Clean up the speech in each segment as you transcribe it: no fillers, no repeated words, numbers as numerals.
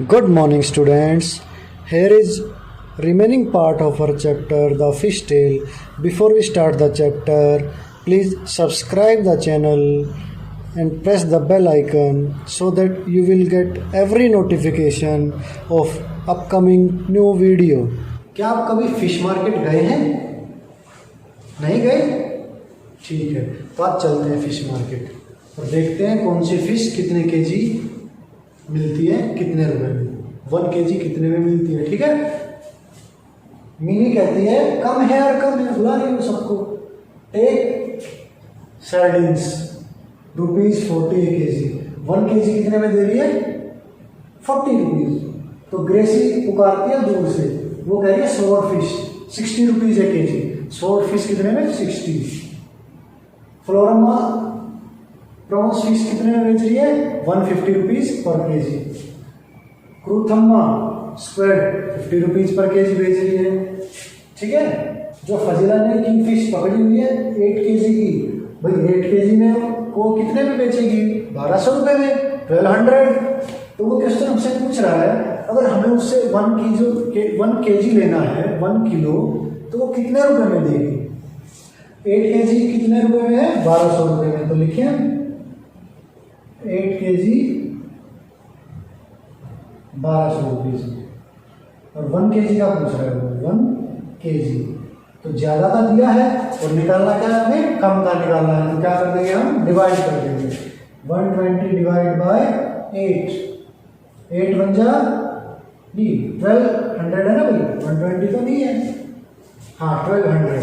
Good morning, students. Here is remaining part of our chapter, the fish tale. Before we start the chapter, please subscribe the channel and press the bell icon so that you will get every notification of upcoming new video. क्या आप कभी fish market गए हैं? नहीं गए? ठीक है, तो आज चलते हैं फिश मार्केट और देखते हैं कौन सी फिश कितने केजी मिलती है, कितने रुपए में। 1 केजी कितने में मिलती है, ठीक है। मिनी कहती है कम है और कम है, बुला रही हूँ सबको। Take सर्डिन्स ₹40 KG. 1 केजी कितने में दे रही है? 40 रुपीज। तो ग्रेसी पुकारती है दूर से, वो कह रही है स्वॉर्ड फिश 60 रुपीज है केजी। स्वॉर्ड फिश कितने में? 60। फ्लोरमा प्रॉन्स फिश कितने में बेच रही है? 150 रुपीज पर केजी। क्रूथम्मा स्क्वेड 50 रुपीज पर केजी बेच रही है, ठीक है। जो फजीला ने किंग फिश पकड़ी हुई है 8 केजी की, भाई 8 केजी में वो कितने में बेचेगी? 1200 रुपए में, 1200। तो वो क्वेश्चन हमसे पूछ रहा है अगर हमें उससे 1 केजी लेना है, 1 किलो, तो वो कितने रुपए में देगी? 8 केजी कितने रुपए में है? 1200 रुपए में। तो लिखिए 8 केजी 1200 रुपीज और 1 केजी का पूछ रहा है वो, 1 केजी। तो ज्यादा का दिया है और निकालना क्या है हमें? कम का निकालना है। तो क्या कर देंगे हम? डिवाइड कर देंगे। 120 डिवाइड बाय 8, 8 बन जा 1200 है ना भाई, 120 तो नहीं है, हाँ 1200।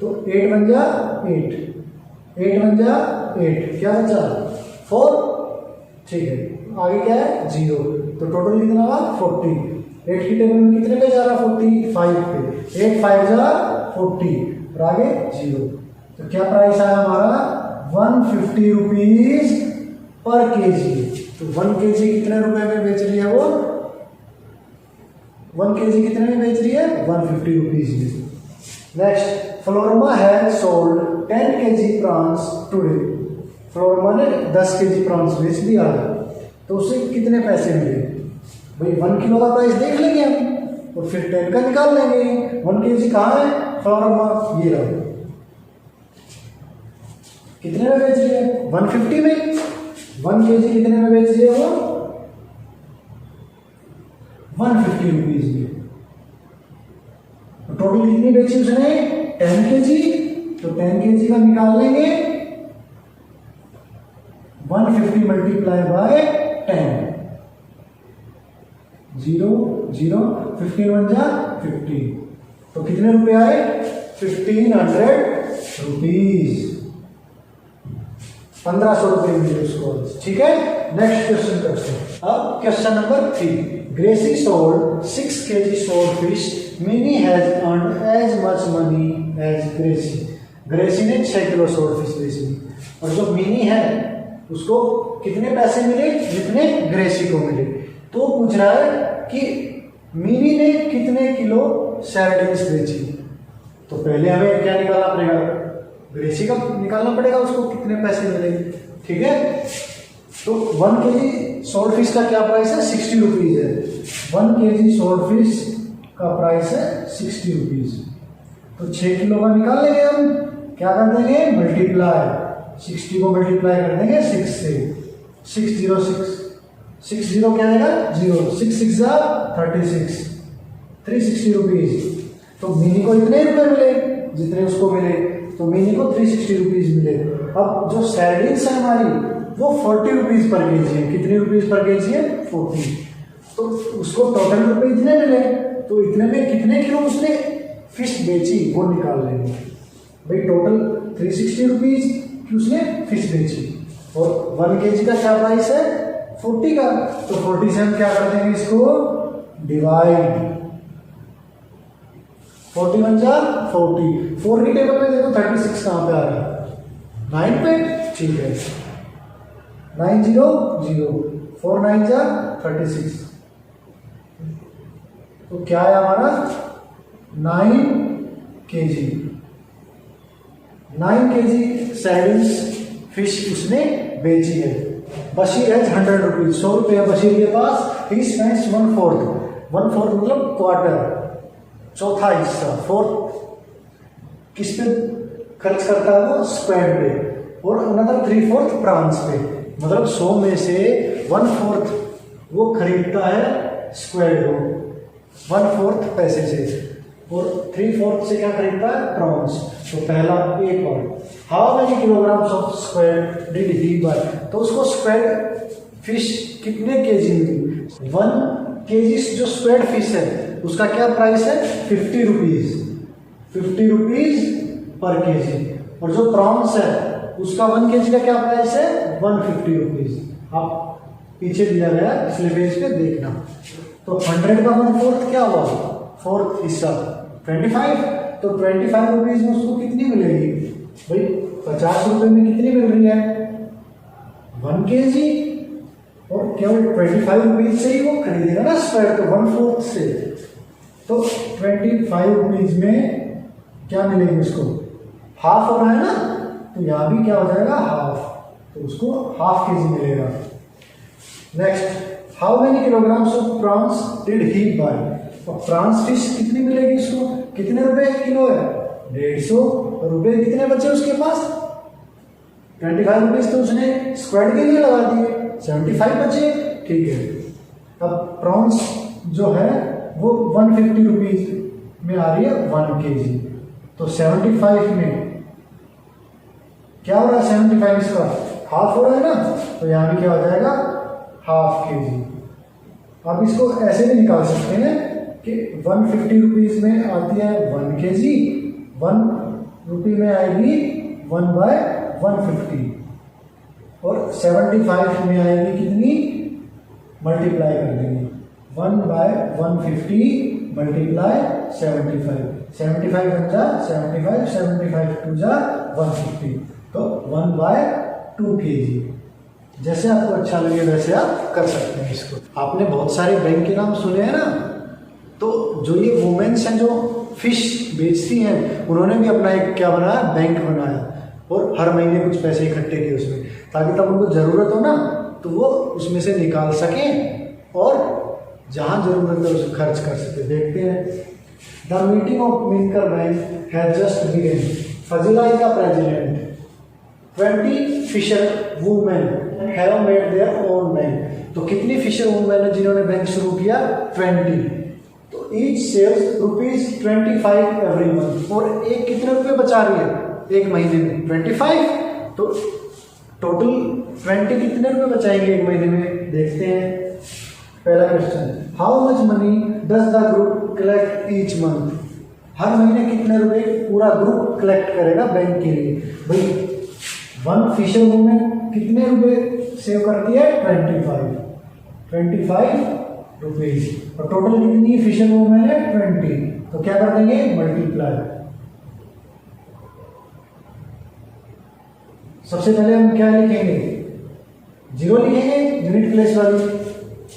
तो 8 बन जा 8 बन जा 8, क्या बचा? 4, ठीक है। आगे क्या है? 0। तो टोटल कितना हुआ? 40। 8 की टेबल में कितने पे जा रहा? 45 पे। 8 5 जा 40 और आगे 0। तो क्या प्राइस आया हमारा? 150 रुपीज पर केजी। तो 1 केजी कितने रुपए में बेच रही है वो? 1 केजी कितने में बेच रही है? 150 रुपीज में। नेक्स्ट, फ्लोरमा has sold 10 KG prawns today. फ्लोरमा ने 10 केजी प्रॉन्स बेच दिया है, तो उसे कितने पैसे मिले? भाई 1 किलो का प्राइस देख लेंगे हम और फिर 10 का निकाल लेंगे। 1 केजी कहाँ है? फ्लोरमा ये रहा। कितने में बेच रही है? 150 में। 1 केजी कितने में बेच रही है वो? 150 रुपीज में। टोटल कितनी बेची उसने? 10 केजी। तो 10 केजी का निकाल लेंगे, 150 मल्टीप्लाई बाय 10, 0 0, 15 बन जा 50। तो कितने रुपए आए? 1500 रुपीज। 1500 रुपए मिले उसको, ठीक है। नेक्स्ट क्वेश्चन करते हैं। अब question number 3। Gracie sold 6 kg swordfish. Mini has earned as much money as Gracie. Gracie ने 6 किलो स्वॉर्ड फिश बेची और जो मिनी है उसको कितने पैसे मिले? जितने ग्रेसी को मिले। तो पूछ रहा है कि मिनी ने कितने किलो सार्डिन्स बेची। तो पहले हमें क्या निकालना पड़ेगा? ग्रेसी का निकालना पड़ेगा, उसको कितने पैसे मिले, ठीक है। तो 1 केजी स्वॉर्ड फिश का क्या प्राइस है? 60 रुपीज है। 1 केजी स्वॉर्ड फिश का प्राइस है 60 रुपीज। तो 6 किलो का निकाल लेंगे हम। क्या कर देंगे? मल्टीप्लाई। 60 को मल्टीप्लाई कर देंगे 6 से। 606, 60 क्या आएगा? 0। 6 6 जा 36, 360 रुपीज। तो मिनी को इतने रुपए मिले जितने उसको मिले, तो मिनी को 360 रुपीज मिले। अब जो सैर्डिन्स है हमारी वो 40 रुपीज पर केजी है। कितने रुपीज पर केजी है? 40। तो उसको टोटल रुपए इतने मिले, तो इतने में कितने किलो उसने फिश बेची वो निकाल लेंगे। भाई टोटल 360 रुपीज की उसने फिश बेची और 1 केजी का क्या प्राइस है? 40 का। तो 40 से हम क्या कर देंगे? इसको डिवाइड। 40 बन जा 40। 4 की टेबल में देखो 36 कहाँ पे आ रहा है? 9 पे, ठीक है। 9 0 0, 4 9 जा 36। तो क्या है हमारा? 9 केजी। 9 केजी सैर्डिन्स फिश उसने बेची है। बशीर है 100 रुपीज, 100 रुपये बशीर के पास। ही स्पेंड्स 1/4, 1/4 मतलब क्वार्टर, चौथा हिस्सा, फोर्थ किस पे खर्च करता है वो, स्क्वाड पे, और अनदर 3/4 प्रॉन्स पे। मतलब 100 में से 1/4 वो खरीदता है स्क्वाड को 1/4 पैसे से, और 3/4 से क्या खरीदता है, प्रॉन्स। तो पहला एक और, how many kilograms of squid did he buy, तो उसको स्क्वाड फिश कितने केजी मिली, 1 केजी जो स्क्वाड फिश है उसका क्या प्राइस है, 50 रुपीज, 50 रुपीज पर केजी। और जो प्रॉन्स है उसका 1 केजी का क्या प्राइस है, 150 रुपीज। आप पीछे दिया गया पिछले पेज पे देखना। तो 100 का 1/4 क्या हुआ, फोर्थ हिस्सा 25, तो 25 रुपीज में उसको कितनी मिलेगी भाई, 50 रुपए में कितनी मिल रही है, 1 केजी, और केवल 25 रुपीज से ही वो खरीदेगा ना स्क्वायर, तो 1/4 से, तो 25 रुपीज में क्या मिलेगी उसको, हाफ हो रहा है ना, तो यहाँ भी क्या हो जाएगा, हाफ, तो उसको हाफ केजी मिलेगा। Next, how many kilograms of prawns did he buy, और प्रॉन्स फिश कितनी मिलेगी उसको, कितने रुपए किलो है, 150 रुपए, कितने बचे उसके पास, 25 रुपीज तो उसने स्क्वाड के लिए लगा दिए, 75 बचे, ठीक है। अब प्रॉन्स जो है वो 150 रुपीज में आ रही है 1 केजी, तो 75 में क्या हो रहा है, 75 इसका हाफ हो रहा है ना, तो यहाँ भी क्या हो जाएगा, हाफ केजी। आप इसको ऐसे भी निकाल सकते हैं कि 150 रुपीज में आती है 1 केजी, 1 रुपये में आएगी 1/150, और 75 में आएगी कितनी, मल्टीप्लाई कर देंगे, 1/150 मल्टीप्लाई 75, 75 बन जा 75, 75 टू जा 150, तो 1/2 केजी। जैसे आपको अच्छा लगे वैसे आप कर सकते हैं इसको। आपने बहुत सारे बैंक के नाम सुने हैं ना, तो जो ये वुमेन्स हैं जो फिश बेचती हैं, उन्होंने भी अपना एक क्या बनाया, बैंक बनाया, और हर महीने कुछ पैसे इकट्ठे किए उसमें, ताकि तब उनको ज़रूरत हो ना तो वो उसमें से निकाल सकें और जहाँ ज़रूरत है उसे खर्च कर सके। देखते हैं, द मीटिंग ऑफ मिनकर bank has just begin, Fazila is the president, 20 fisher women have made their own bank. तो कितनी फिशर वुमेन है जिन्होंने बैंक शुरू किया, 20। तो ईच सेव्स ₹25 एवरी मंथ, और एक कितने रुपए बचा रही है एक महीने में, 25, तो टोटल 20 कितने रुपए बचाएंगे एक महीने में, देखते हैं। पहला question, how much money does the group collect each month, हर महीने कितने रुपए पूरा ग्रुप कलेक्ट करेगा बैंक के लिए। भाई 1 फिशर वुमेन कितने रुपए सेव करती है, 25 रुपीज, और टोटल कितनी फिशर वुमेन है, 20, तो क्या कर देंगे, मल्टीप्लाई। सबसे पहले हम क्या लिखेंगे, 0 लिखेंगे यूनिट प्लेस वाली,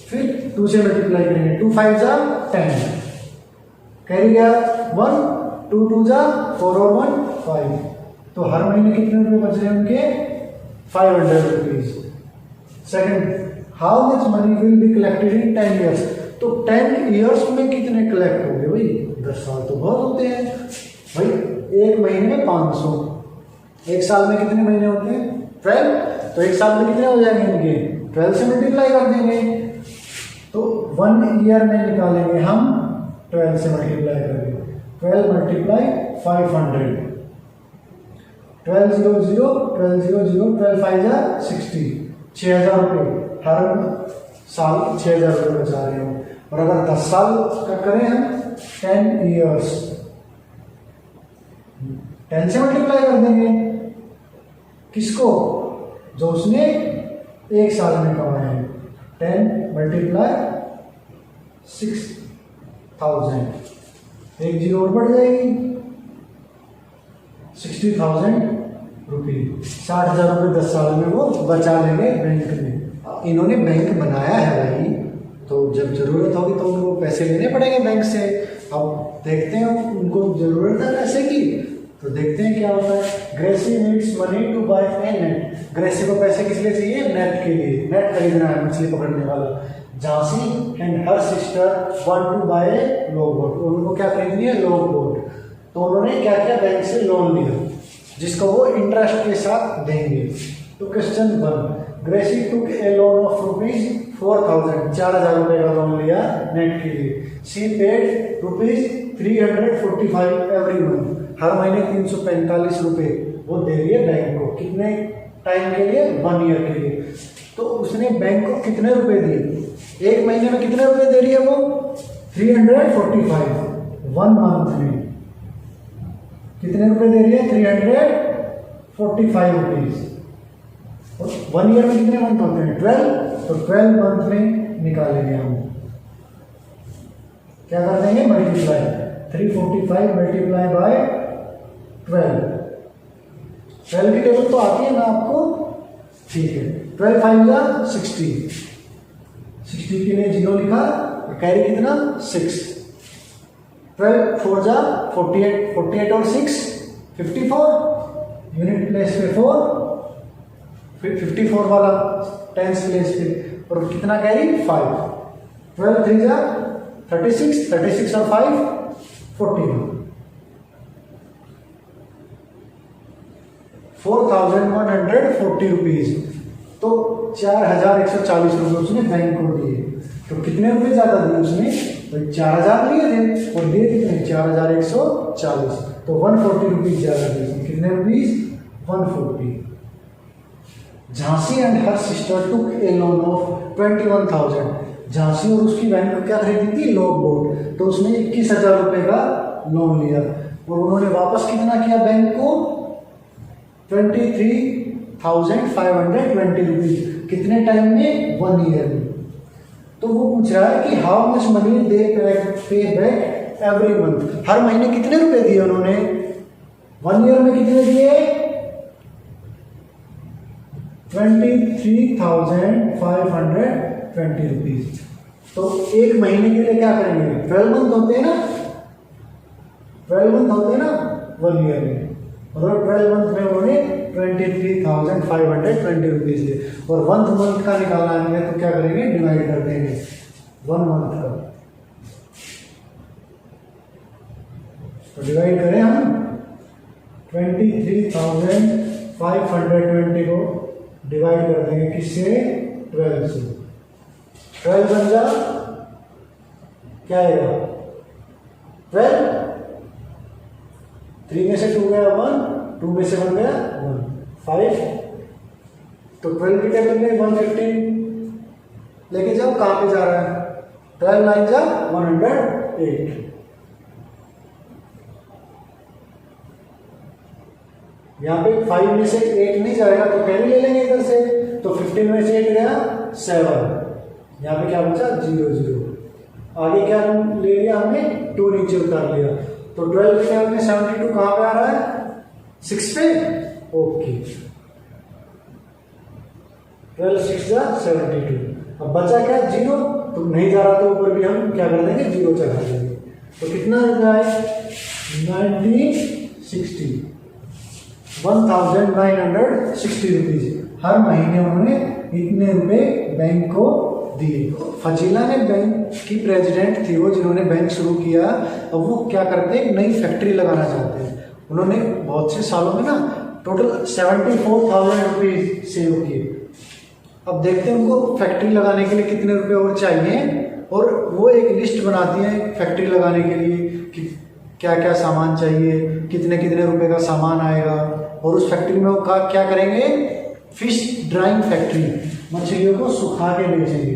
फिर 2 से मल्टीप्लाई करेंगे, 2 5 जा 10, कैरी गया 1, 2 2 जा 4 और 1 5, तो हर महीने कितने रुपए बच रहे हैं उनके, 500 rupees. Second, how much money will be collected in 10 years, तो 10 ईयर्स में कितने कलेक्ट होंगे, भाई 10 साल तो बहुत होते हैं भाई, एक महीने में 500, एक साल में कितने महीने होते हैं, 12, तो एक साल में कितने हो जाएंगे इनके, 12 से मल्टीप्लाई कर देंगे, तो 1 ईयर में निकालेंगे हम 12 से मल्टीप्लाई करेंगे, 12 मल्टीप्लाई 500, 12 0 0 12 0 0 12 5 जा 60, 6000 रुपये हर साल 6000 रुपये बचा रहे हो। और अगर 10 साल का करें हम, 10 ईयर्स, 10 से मल्टीप्लाई कर देंगे, किसको, जो उसने एक साल में कमाया है, 10 मल्टीप्लाई 6000, एक जीरो और बढ़ जाएगी, 60,000 रुपये, 60,000 रुपये 10 साल में वो बचा लेंगे बैंक में। इन्होंने बैंक बनाया है भाई, तो जब जरूरत होगी तो उनको पैसे लेने पड़ेंगे बैंक से। अब देखते हैं उनको जरूरत है पैसे की, तो देखते हैं क्या होता है। Gracie needs money to buy a net, Gracie को पैसे किस लिए चाहिए, नेट के लिए, नेट खरीदना है मछली पकड़ने वाला। Jhansi and her sister want to buy log boat, उनको क्या खरीदनी है? Log boat. तो उन्होंने क्या किया? बैंक से लोन लिया जिसको वो इंटरेस्ट के साथ देंगे। तो question 1, Gracie took a loan of ₹4,000, 4,000 रुपये का लोन लिया नेट के लिए। शी पेड ₹345 एवरी मंथ, हर महीने 345 रुपये वो दे रही है बैंक को। कितने टाइम के लिए? 1 ईयर के लिए। तो उसने बैंक को कितने रुपए दिए? एक महीने में कितने रुपए दे रही है वो? 345। 1 मंथ में कितने रुपए दे रही है? 345 रुपीज। और 1 ईयर में कितने मंथ होते हैं? 12। तो 12 मंथ में निकालेंगे हम। क्या कर देंगे? मल्टीप्लाई। 345 multiply by 12। 12 की टेबल तो आती है ना आपको? ठीक है। 12 5 जा 60, 60 के लिए 0 लिखा, कैरी कितना? 6। 12 4 जा 48, 48 और 6 54, यूनिट प्लेस पे 4, फिर 54 वाला टेंस प्लेस पे, और कितना कैरी? 5। 12 3 जा 36, 36 और 5 41, 4,140 रुपीज। तो 4,140 रुपये उसने बैंक को दिए। तो कितने रुपए ज्यादा दिए उसने? तो 4,000 लिए थे और दिए कितने? 4,140। तो 140 रुपीज ज्यादा दिए। कितने rupees? 140। Jhansi and her sister took a loan of 21,000। Jhansi और उसकी बहन को क्या खरीदी थी? Log boat. तो उसने 21,000 रुपये का लोन लिया और उन्होंने वापस कितना किया बैंक को? 23,520 रुपीज। कितने टाइम में? 1 ईयर में। तो वो पूछ रहा है कि हाउ मच मनी दे पे बैक एवरी मंथ, हर महीने कितने रुपए दिए उन्होंने? 1 ईयर में कितने दिए? 23,520 रुपीज। तो एक महीने के लिए क्या करेंगे? 12 मंथ होते हैं ना, 12 मंथ होते हैं ना 1 ईयर में, और 12 मंथ में उन्होंने 23,520 रुपीज दिए। और 1 मंथ का निकालना है तो क्या करेंगे? डिवाइड कर देंगे 1 मंथ का। तो डिवाइड करें हम 23,520 को डिवाइड कर देंगे किससे? 12 से। 12 बन जा क्या आएगा? 12, 3 में से 2 गया 1, 2 में से 1 गया 1, 5। तो 12 की टेबल में 115 लेके जाओ। कहां पे जा रहा है? 12 9 जा 108। यहाँ पे 5 में से 8 नहीं जाएगा तो कैरी ले लेंगे इधर से। तो 15 में से 8 गया 7। यहाँ पे क्या बचा? 0 0। आगे क्या ले लिया हमने? 2 नीचे उतार लिया। तो 12 के टेबल में 72 कहां पे आ रहा है? 6 पे। ओके, 12 6 जा 72। अब बचा क्या? 0। तो नहीं जा रहा तो ऊपर भी हम क्या कर देंगे? 0 चढ़ा देंगे। तो कितना रुपया है? 1960, 1960 रुपीज। हर महीने उन्होंने इतने रुपए बैंक को दिए। फजीला ने बैंक की प्रेसिडेंट थी वो, जिन्होंने बैंक शुरू किया। अब वो क्या करते हैं? नई फैक्ट्री लगाना चाहते हैं। उन्होंने बहुत से सालों में ना टोटल 74,000 रुपीज सेव किए। अब देखते हैं उनको फैक्ट्री लगाने के लिए कितने रुपए और चाहिए, और वो एक लिस्ट बनाती है फैक्ट्री लगाने के लिए कि क्या क्या सामान चाहिए, कितने कितने रुपए का सामान आएगा। और उस फैक्ट्री में वो क्या करेंगे? फिश ड्राइंग फैक्ट्री, मछलियों को सुखा के बेचेंगे।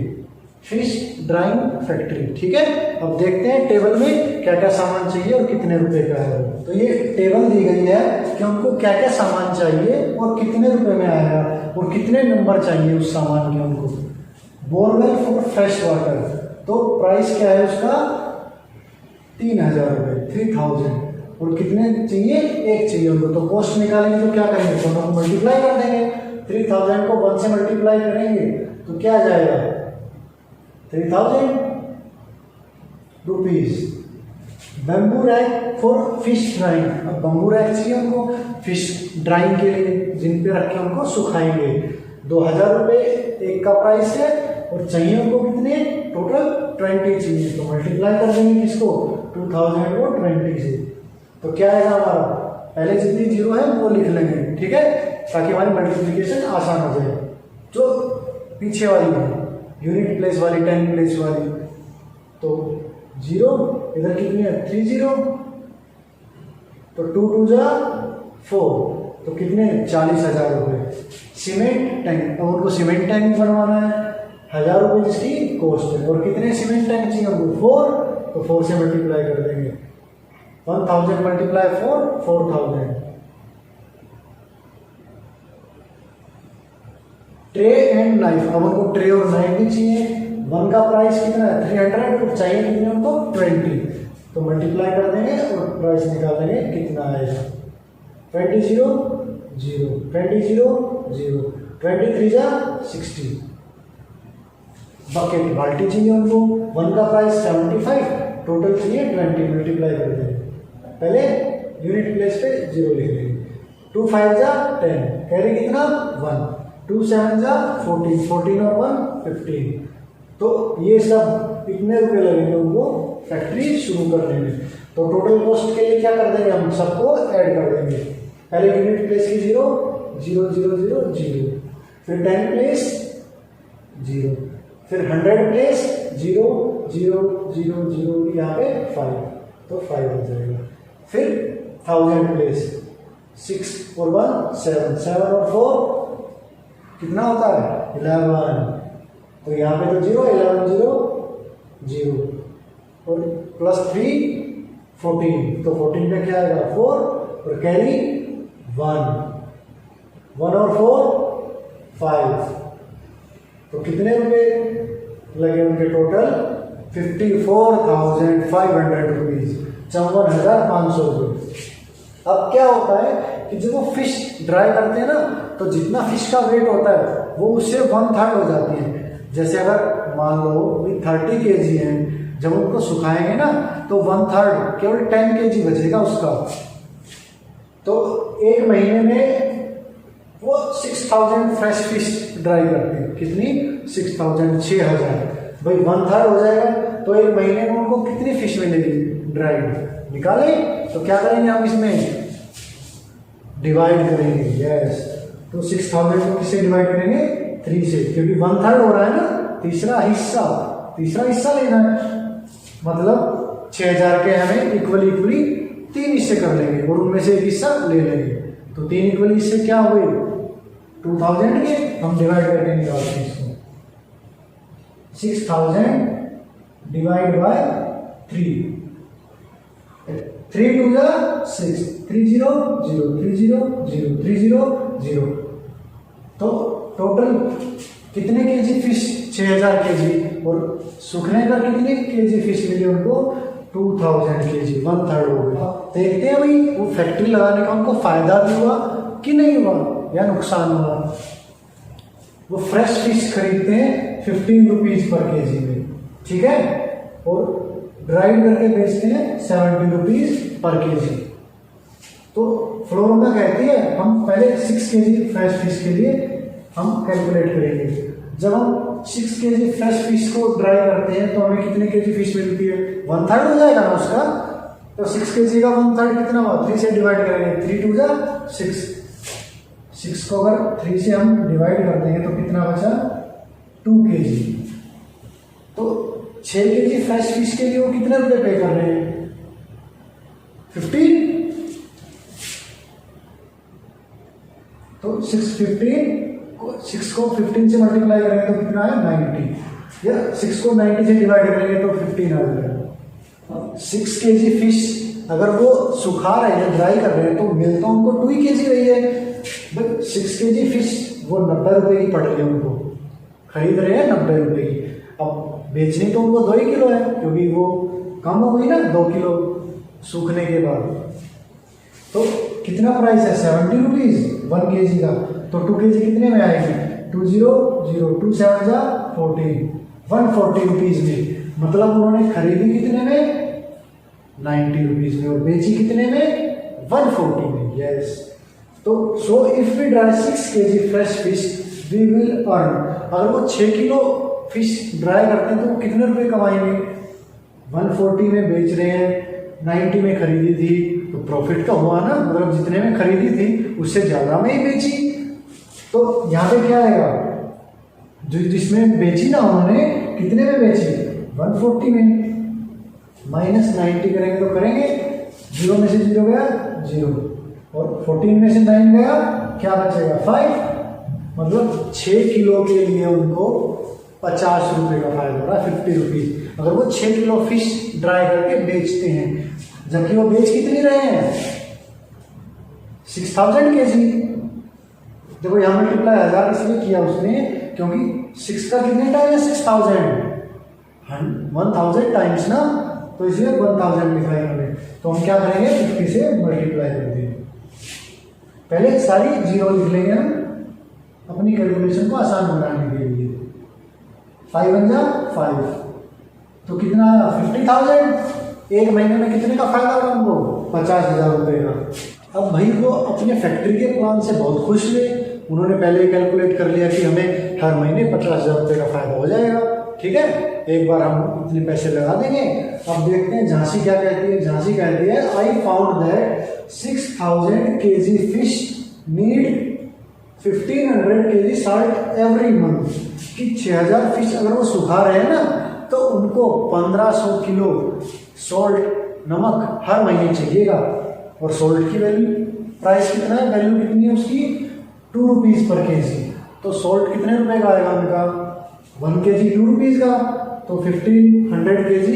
फिश ड्राइंग फैक्ट्री, ठीक है। अब देखते हैं टेबल में क्या क्या सामान चाहिए और कितने रुपए का है। तो ये टेबल दी गई है कि उनको क्या क्या सामान चाहिए और कितने रुपए में आएगा और कितने नंबर चाहिए उस सामान के उनको। बोरवेल फॉर फ्रेश वाटर, तो प्राइस क्या है उसका? 3,000 रुपये, 3,000। और कितने चाहिए? 1 चाहिए उनको। तो कॉस्ट निकालेंगे तो क्या करेंगे? दोनों को मल्टीप्लाई कर देंगे। 3,000 को 1 से मल्टीप्लाई करेंगे तो क्या आ जाएगा? 3,000 rupees. Bamboo rack for fish drawing, अब बम्बू रैक चाहिए उनको फिश ड्राइंग के लिए, जिन पे रख के उनको सुखाएंगे। 2,000 रुपये एक का प्राइस है। और चाहिए उनको कितने, टोटल 20 चाहिए। तो मल्टीप्लाई कर देंगे किसको, 2000 को 20 से। तो क्या आएगा हमारा, पहले जितनी जीरो है वो लिख लेंगे, ठीक है, ताकि हमारी मल्टीप्लिकेशन आसान हो जाए। जो पीछे वाली है यूनिट प्लेस वाली, 10 प्लेस वाली, तो 0 इधर कितनी है 30, तो 2 2 जा 4, तो कितने 40,000 रुपये। सीमेंट टैंक, और उनको सीमेंट टैंक बनवाना है, 1000 रुपये जिसकी कॉस्ट है। और कितने सीमेंट टैंक चाहिए उनको, 4, तो 4 से मल्टीप्लाई कर देंगे, 1000 मल्टीप्लाई 4, 4000। ट्रे एंड नाइफ, अब उनको ट्रे और नाइफ भी चाहिए। वन का प्राइस कितना है 300, तो चाहिए कितने उनको 20, तो मल्टीप्लाई कर देंगे और प्राइस निकाल देंगे कितना आएगा, 20 0 0, 20 0 0, 23 जा 60। बकेट बाल्टी चाहिए उनको, वन का प्राइस 75, टोटल चाहिए 20, मल्टीप्लाई कर देंगे। पहले यूनिट प्लेस पे 0 लिख देंगे, 2 5 जा 10, कैरी कितना 1, 2 7 जा 14, 14 और 1 15। तो ये सब कितने रुपए लगेंगे उनको फैक्ट्री शुरू करने में। तो टोटल कॉस्ट के लिए क्या कर देंगे, हम सबको ऐड कर देंगे। पहले यूनिट प्लेस की 0 0 0 0 0, फिर 10 प्लेस 0, फिर 100 प्लेस 0 0 0 0, यहाँ पे 5, तो 5 हो जाएगा। फिर 1000 प्लेस 6 और 1 7, 7 और 4 कितना होता है 11, तो यहाँ पे तो 0 11 0 0, और प्लस 3 14, तो 14 पे क्या आएगा 4, और कैरी 1 और 4 5, तो कितने रुपए लगे उनके टोटल 54,500 रुपीज, 54,500 रुपये। अब क्या होता है कि जब वो फिश ड्राई करते हैं ना, तो जितना फिश का वेट होता है वो उससे 1/3 हो जाती है। जैसे अगर मान लो 30 kg है, जब उनको सुखाएंगे ना तो 1/3 केवल 10 kg बचेगा उसका। तो एक महीने में वो 6000 फ्रेश फिश ड्राई करते हैं, कितनी 6000 6000, भाई 1/3 हो जाएगा, तो एक महीने में उनको कितनी फिश मिलेगी ड्राइड, निकाले। तो क्या करेंगे हम इसमें डिवाइड करेंगे, यस, तो 6000 को किससे डिवाइड करेंगे 3 से, क्योंकि 1/3 हो रहा है ना, तीसरा हिस्सा लेना है, मतलब 6000 के हमें इक्वली 3 हिस्से कर लेंगे और उनमें से एक हिस्सा ले लेंगे। तो 3 इक्वली हिस्से क्या हुए 2000 के, हम डिवाइड करके निकालते हैं इसको, 6000 डिवाइड बाय 3, 3 2 जा 6, 3 0 0 3 0 0 3 0 0, तो टोटल कितने केजी फिश 6000 केजी, और सूखने का कितने केजी फिश मिले उनको 2000 केजी, 1/3 हो गया। देखते हैं भाई वो फैक्ट्री लगाने का उनको फायदा भी हुआ कि नहीं हुआ या नुकसान हुआ। वो फ्रेश फिश खरीदते हैं 15 रुपीज पर केजी में, ठीक है, और ड्राइड करके बेचते हैं 70 रुपीज पर केजी। तो फ्लोरमा कहती है हम पहले 6 केजी फ्रेश फिश के लिए हम कैलकुलेट करेंगे। जब हम 6 केजी फ्रेश फिश को ड्राई करते हैं तो हमें कितने केजी फिश मिलती है 1/3 हो जाएगा ना उसका, तो 6 केजी का 1/3 कितना हुआ 3 से डिवाइड करेंगे, 3 2 जा 6 को अगर 3 से हम डिवाइड कर देंगे तो कितना बचा 2 केजी। तो 6 केजी फ्रेश फिश के लिए वो कितने रुपए पे कर रहे हैं 15, तो 6 को 15 से मल्टीप्लाई करेंगे तो कितना है 90, या 6 को 90 से डिवाइड करेंगे तो 15 आ जाएगा। 6 केजी फिश अगर वो सुखा रहे हैं ड्राई कर रहे हैं तो मिल तो उनको 2 केजी रही है, बट 6 केजी फिश वो 90 रुपए की पड़ रही है, उनको खरीद रहे हैं 90 रुपए की। अब बेचनी तो उनको 2 ही किलो है, क्योंकि वो कम हो गई ना 2 किलो सूखने के बाद। तो कितना प्राइस है 70 रुपीज 1 केजी का, तो 2 केजी कितने में आएगी 2 0 0 2 7 जा 14, 140 रुपीज में, मतलब उन्होंने खरीदी कितने में 90 रुपीज में और बेची कितने में 140 में, यस। तो so if we dry 6 kg fresh fish we will earn, अगर वो 6 किलो फिश ड्राई करते हैं तो वो कितने रुपए कमाएंगे? 140 में बेच रहे हैं, 90 में खरीदी थी तो प्रॉफिट तो हुआ ना, मतलब जितने में खरीदी थी उससे ज़्यादा में ही बेची। तो यहाँ पे क्या आएगा, जो जिसमें बेची ना उन्होंने कितने में बेची? 140 में। माइनस 90 करेंगे तो करेंगे, 0 में से 0 गया 0, और 14 में से 9 गया, क्या बचेगा? 5। मतलब 6 किलो के लिए उनको 50 रुपये का फायदा हो रहा है, 50 रुपीज़। अगर वो 6 किलो फिश ड्राई करके बेचते हैं, जबकि वो बेच कितनी रहे हैं? 6000 kg। देखो यहाँ मल्टीप्लाई 1000 इसलिए किया उसने क्योंकि 6 का कितने टाइम है? 6000, 1000 टाइम्स ना, तो इसलिए 1000 लिखा है इन्होंने। तो हम क्या करेंगे? 50 से मल्टीप्लाई कर देंगे। पहले सारी 0 लिख लेंगे हम अपनी कैलकुलेशन को आसान बनाने के लिए। 5 बन जा 5, तो कितना? 50,000। एक महीने में कितने का फायदा होगा हमको? 50,000 रुपये का। अब भाई वो अपने फैक्ट्री के प्लान से बहुत खुश हुए, उन्होंने पहले ही कैलकुलेट कर लिया कि हमें हर महीने 50,000 रुपये का फायदा हो जाएगा। ठीक है, एक बार हम इतने पैसे लगा देंगे। अब देखते हैं झांसी क्या कहती है। झांसी कहती है I found that 6000 kg fish need 1500 kg salt every month। कि 6000 फिश अगर वो सुखा रहे हैं ना तो उनको 1500 किलो सॉल्ट नमक हर महीने चाहिएगा। और सॉल्ट की वैल्यू प्राइस कितना है? वैल्यू कितनी है उसकी? 2 रुपीज़ पर kg। तो सॉल्ट कितने रुपए का आएगा उनका? 1 kg 2 रुपीज़ का। तो 1500 kg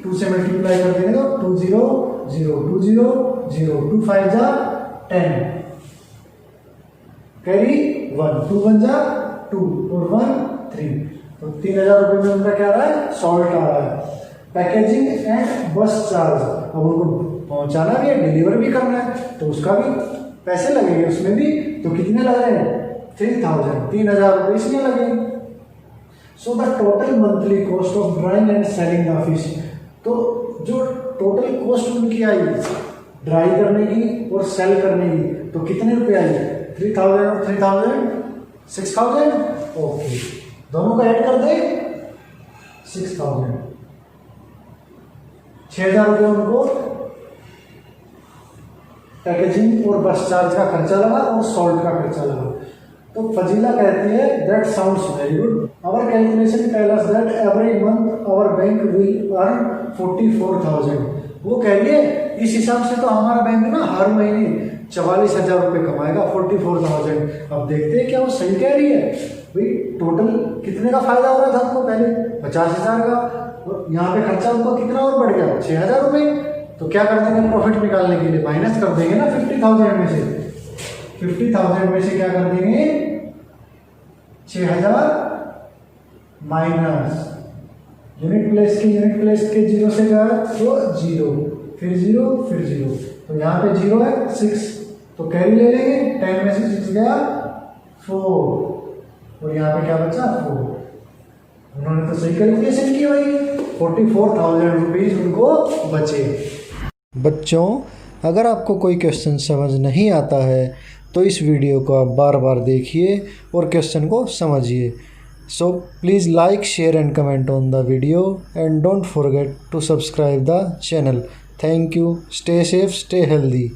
2 से मल्टीप्लाई कर देंगे तो 2 0 0 2 0 0 2 5 जा 10 कैरी 1 2 1 जा 2 और 1 3। तो 3000 रुपये में उनका क्या आ रहा है? सॉल्ट आ रहा है। पैकेजिंग एंड बस चार्ज, अब उनको पहुंचाना भी है, डिलीवर भी करना है, तो उसका भी पैसे लगेंगे उसमें भी। तो कितने लग रहे हैं? 3000 रुपये इसमें लगेंगे। So the total monthly cost of drawing and selling the fish, तो जो टोटल कॉस्ट उनकी आई ड्राई करने की और सेल करने की, तो कितने रुपए आई? 3000 और 3000 6000। ओके, दोनों का ऐड कर दे 6000। 6000 रुपये उनको पैकेजिंग और बस चार्ज का खर्चा लगा और सॉल्ट का खर्चा लगा। तो फजीला कहती है that sounds very good, our calculation tell us that every month our bank will earn 44,000। वो कह रही है इस हिसाब से तो हमारा बैंक ना हर महीने 44,000 रुपये कमाएगा, 44,000। अब देखते हैं क्या वो सही कह रही है। भाई टोटल कितने का फायदा हो रहा था हमको? पहले 50,000 का, और यहाँ पे खर्चा उनको कितना और बढ़ गया? 6,000 रुपये। तो क्या कर देंगे प्रॉफिट निकालने के लिए? माइनस कर देंगे ना 50,000 में से। 50,000 में से क्या कर देंगे? 6,000 माइनस यूनिट प्लेस के 0 से गया तो 0, फिर 0 फिर 0। तो यहाँ पे 0 है 6, तो कैरी ले लेंगे। 10 में से 6 गया 4, और यहाँ पे क्या बचा? 4। उन्होंने तो सही कैलकुलेशन की भाई, 44,000 रुपीज उनको बचे। बच्चों, अगर आपको कोई क्वेश्चन समझ नहीं आता है तो इस वीडियो को आप बार बार देखिए और क्वेश्चन को समझिए। So please like, share and comment on the video and don't forget to subscribe the channel. Thank you. Stay safe, stay healthy.